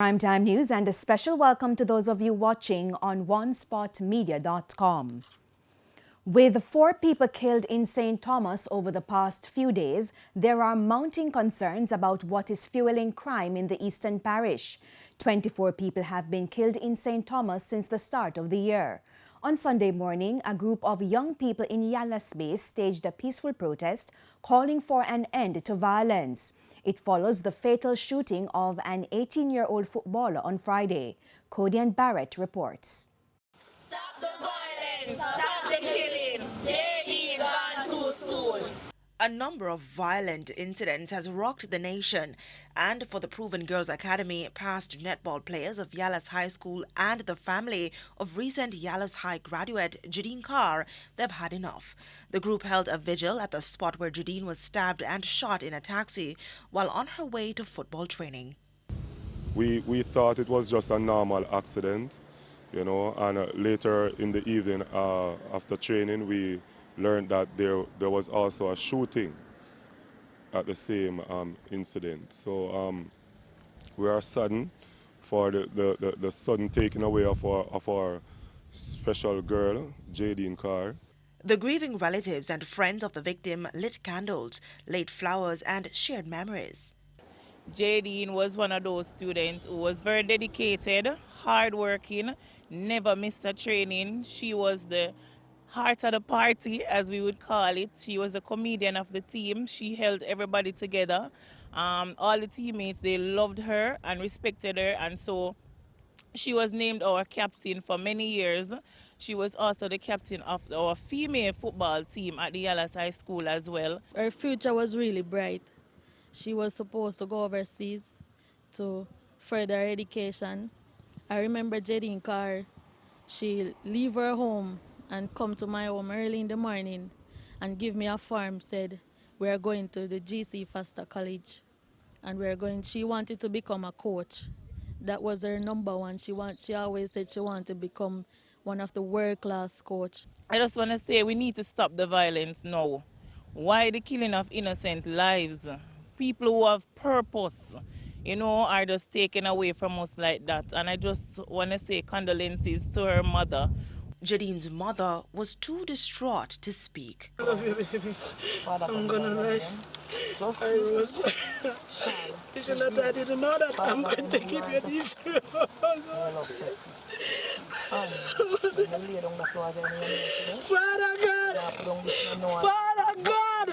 Primetime News and a special welcome to those of you watching on onespotmedia.com. With 4 people killed in St. Thomas over the past few days, there are mounting concerns about what is fueling crime in the Eastern Parish. 24 people have been killed in St. Thomas since the start of the year. On Sunday morning, a group of young people in Yalasby staged a peaceful protest calling for an end to violence. It follows the fatal shooting of an 18-year-old footballer on Friday. Cody and Barrett reports. Stop the violence! Stop the killing! JD gone too soon! A number of violent incidents has rocked the nation, and for the Proven Girls Academy, past netball players of Yalas High School and the family of recent Yalas High graduate Jadine Carr, they've had enough. The group held a vigil at the spot where Jadine was stabbed and shot in a taxi while on her way to football training. We thought it was just a normal accident, and later in the evening after training, we learned that there was also a shooting at the same incident. So we are saddened for the sudden taking away of our special girl, Jadine Carr. The grieving relatives and friends of the victim lit candles, laid flowers, and shared memories. Jadine was one of those students who was very dedicated, hardworking, never missed a training. She was the heart of the party, as we would call it. She was a comedian of the team. She held everybody together. All the teammates, they loved her and respected her, and so she was named our captain for many years. She was also the captain of our female football team at the Yalas High School as well. Her future was really bright. She was supposed to go overseas to further her education. I remember Jadine Carr, she leave her home and come to my home early in the morning and give me a form, said we are going to the GC Foster College and she wanted to become a coach. That was her number one. She always said she wanted to become one of the world-class coach. I just want to say we need to stop the violence now. Why the killing of innocent lives? People who have purpose, are just taken away from us like that. And I just want to say condolences to her mother. Jadine's mother was too distraught to speak. I'm gonna lie. I didn't know that I'm going to give you this. Father God! Father God!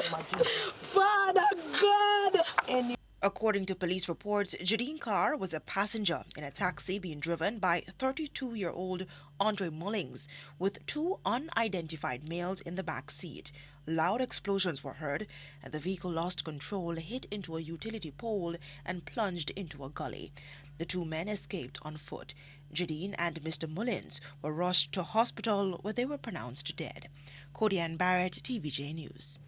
Father God! According to police reports, Jadine Carr was a passenger in a taxi being driven by 32-year-old Andre Mullings with 2 unidentified males in the back seat. Loud explosions were heard, and the vehicle lost control, hit into a utility pole, and plunged into a gully. The 2 men escaped on foot. Jadine and Mr. Mullins were rushed to hospital where they were pronounced dead. Cody and Barrett, TVJ News.